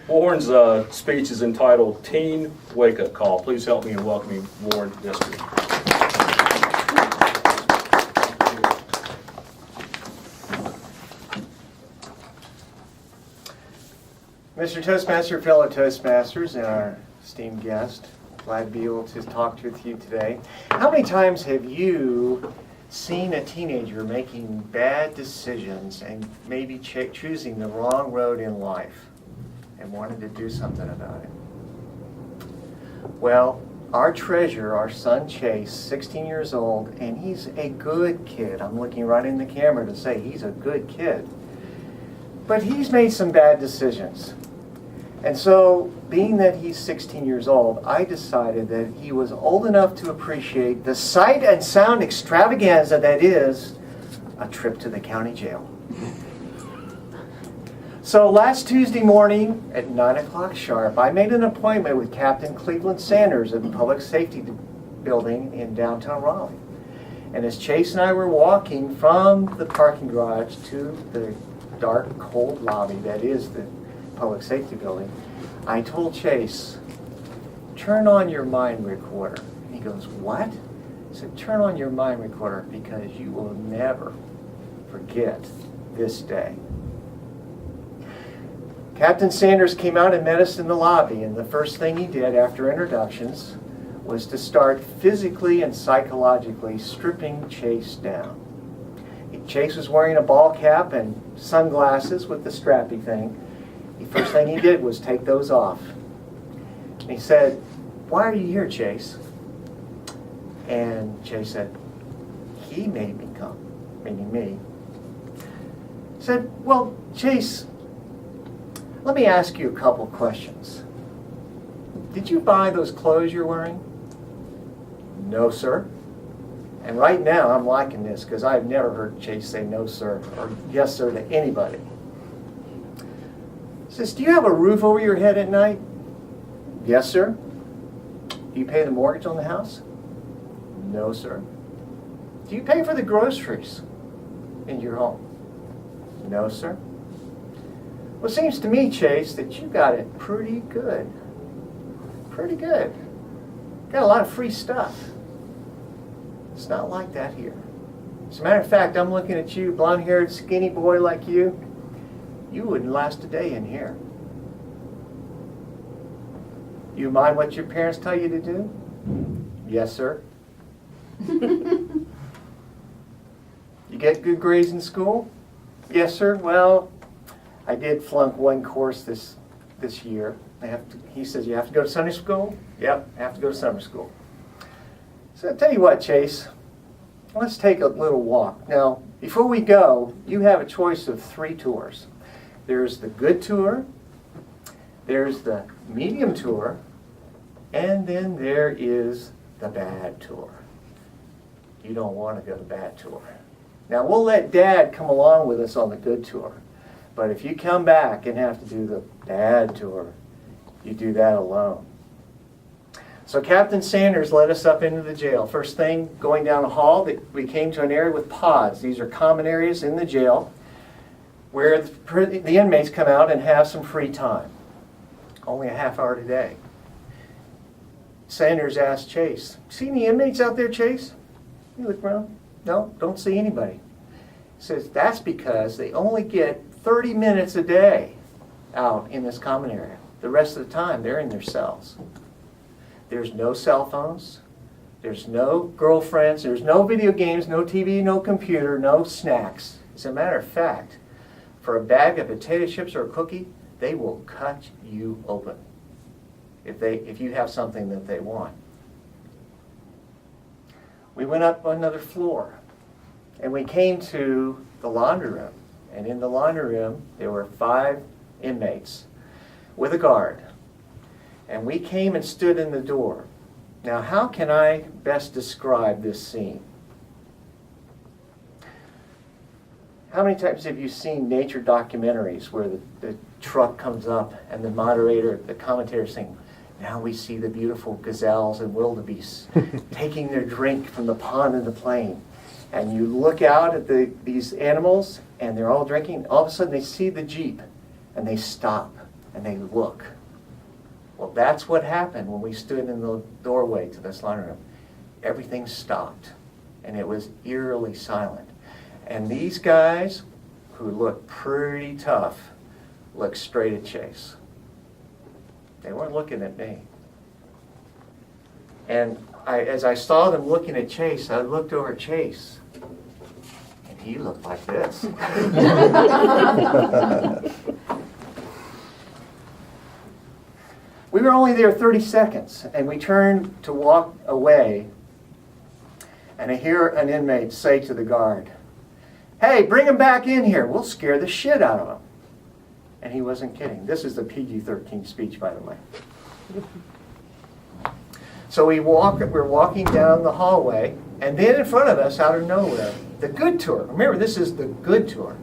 Warren's speech is entitled Teen Wake-Up Call. Please help me in welcoming Warren Kniskern. Mr. Toastmaster, fellow Toastmasters, and our esteemed guest, glad to be able to talk with you today. How many times have you seen a teenager making bad decisions and maybe choosing the wrong road in life and wanted to do something about it? Well, our treasure, our son Chase, 16 years old, and he's a good kid. I'm looking right in the camera to say he's a good kid. But he's made some bad decisions. And so, being that he's 16 years old, I decided that he was old enough to appreciate the sight and sound extravaganza that is a trip to the county jail. So last Tuesday morning at 9 o'clock sharp, I made an appointment with Captain Cleveland Sanders at the Public Safety Building in downtown Raleigh. And as Chase and I were walking from the parking garage to the dark, cold lobby that is the Public Safety Building, I told Chase, turn on your mind recorder. And he goes, what? I said, turn on your mind recorder because you will never forget this day. Captain Sanders came out and met us in the lobby, and the first thing he did after introductions was to start physically and psychologically stripping Chase down. Chase was wearing a ball cap and sunglasses with the strappy thing. The first thing he did was take those off. And he said, why are you here, Chase? And Chase said, he made me come, meaning me. He said, well, Chase, let me ask you a couple questions. Did you buy those clothes you're wearing? No, sir. And right now I'm liking this because I've never heard Chase say no, sir, or yes, sir to anybody. He says, do you have a roof over your head at night? Yes, sir. Do you pay the mortgage on the house? No, sir. Do you pay for the groceries in your home? No, sir. Well, it seems to me, Chase, that you got it pretty good. Pretty good. Got a lot of free stuff. It's not like that here. As a matter of fact, I'm looking at you, blonde-haired, skinny boy like you. You wouldn't last a day in here. You mind what your parents tell you to do? Yes, sir. You get good grades in school? Yes, sir. Well, I did flunk one course this year. He says, you have to go to Sunday school? Yep, I have to go to summer school. So I'll tell you what, Chase, let's take a little walk. Now, before we go, you have a choice of 3 tours. There's the good tour, there's the medium tour, and then there is the bad tour. You don't want to go to the bad tour. Now, we'll let Dad come along with us on the good tour. But if you come back and have to do the bad tour, you do that alone. So Captain Sanders led us up into the jail. First thing, going down the hall, we came to an area with pods. These are common areas in the jail where the inmates come out and have some free time. Only a half hour today. Sanders asked Chase, see any inmates out there, Chase? You look around. No, don't see anybody. He says, that's because they only get 30 minutes a day out in this common area. The rest of the time, they're in their cells. There's no cell phones. There's no girlfriends. There's no video games, no TV, no computer, no snacks. As a matter of fact, for a bag of potato chips or a cookie, they will cut you open if you have something that they want. We went up another floor, and we came to the laundry room. And in the laundry room, there were 5 inmates with a guard. And we came and stood in the door. Now, how can I best describe this scene? How many times have you seen nature documentaries where the truck comes up and the moderator, the commentator is saying, now we see the beautiful gazelles and wildebeests taking their drink from the pond in the plain. And you look out at these animals and they're all drinking. All of a sudden they see the Jeep and they stop and they look. Well, that's what happened when we stood in the doorway to this laundry room. Everything stopped, and it was eerily silent. And these guys, who looked pretty tough, looked straight at Chase. They weren't looking at me. And as I saw them looking at Chase, I looked over at Chase, and he looked like this. We were only there 30 seconds, and we turned to walk away, and I hear an inmate say to the guard, "Hey, bring him back in here. We'll scare the shit out of him." And he wasn't kidding. This is the PG-13 speech, by the way. So we're walking down the hallway, and then in front of us, out of nowhere, the good tour. Remember, this is the good tour.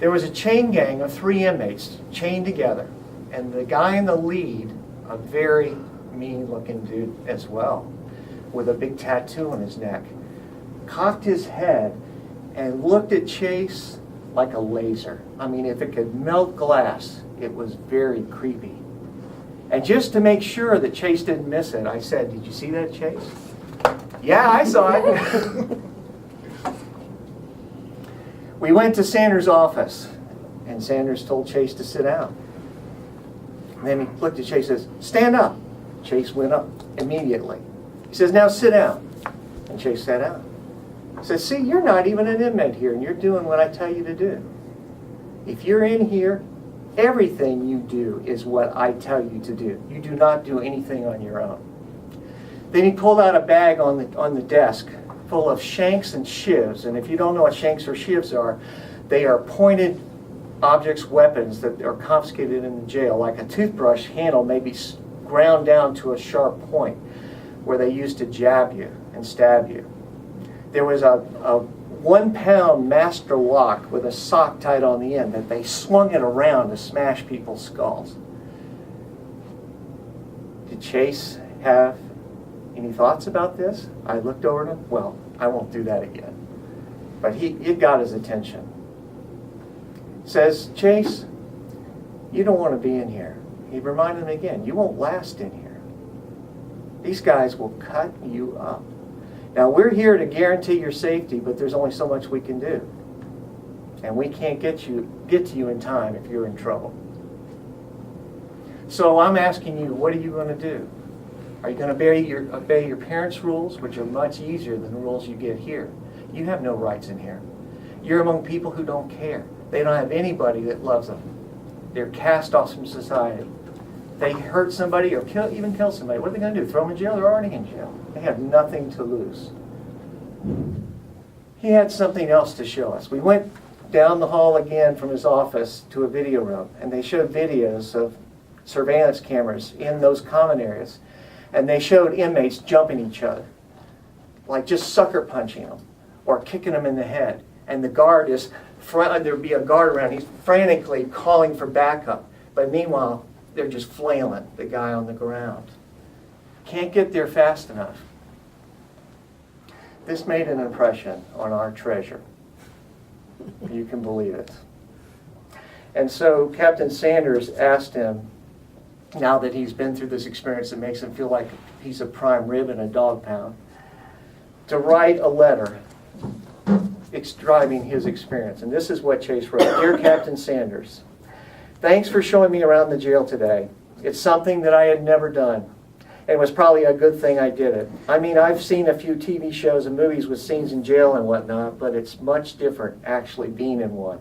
There was a chain gang of 3 inmates chained together, and the guy in the lead, a very mean-looking dude as well, with a big tattoo on his neck, cocked his head and looked at Chase like a laser. I mean, if it could melt glass, it was very creepy. And just to make sure that Chase didn't miss it, I said, "Did you see that, Chase?" "Yeah, I saw it." We went to Sanders' office, and Sanders told Chase to sit down. And then he looked at Chase and says, "Stand up." Chase went up immediately. He says, "Now sit down." And Chase sat down. He says, "See, you're not even an inmate here, and you're doing what I tell you to do. If you're in here, everything you do is what I tell you to do. You do not do anything on your own." Then he pulled out a bag on the desk full of shanks and shivs. And if you don't know what shanks or shivs are, they are pointed objects, weapons that are confiscated in the jail, like a toothbrush handle may be ground down to a sharp point where they used to jab you and stab you. There was a 1-pound master lock with a sock tied on the end that they swung it around to smash people's skulls. Did Chase have any thoughts about this? I looked over at him. Well, I won't do that again. But it got his attention. Says, "Chase, you don't want to be in here." He reminded him again, "You won't last in here. These guys will cut you up. Now, we're here to guarantee your safety, but there's only so much we can do. And we can't get to you in time if you're in trouble. So I'm asking you, what are you going to do? Are you going to obey your parents' rules, which are much easier than the rules you get here? You have no rights in here. You're among people who don't care. They don't have anybody that loves them. They're cast off from society. They hurt somebody or even kill somebody. What are they going to do? Throw them in jail? They're already in jail. They have nothing to lose." He had something else to show us. We went down the hall again from his office to a video room, and they showed videos of surveillance cameras in those common areas, and they showed inmates jumping each other, like just sucker punching them or kicking them in the head. And the guard is there'd be a guard around. He's frantically calling for backup, but meanwhile they're just flailing the guy on the ground. Can't get there fast enough. This made an impression on our treasure. You can believe it. And so Captain Sanders asked him, now that he's been through this experience that makes him feel like a piece of prime rib in a dog pound, to write a letter describing his experience. And this is what Chase wrote. "Dear Captain Sanders, thanks for showing me around the jail today. It's something that I had never done. And it was probably a good thing I did it. I mean, I've seen a few TV shows and movies with scenes in jail and whatnot, but it's much different actually being in one.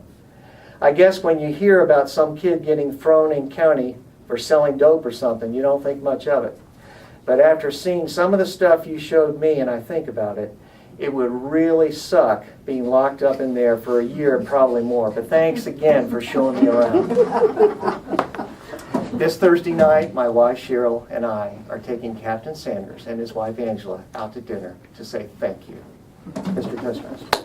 I guess when you hear about some kid getting thrown in county for selling dope or something, you don't think much of it. But after seeing some of the stuff you showed me, and I think about it, it would really suck being locked up in there for a year and probably more. But thanks again for showing me around." This Thursday night, my wife Cheryl and I are taking Captain Sanders and his wife Angela out to dinner to say thank you. Mr. Toastmaster.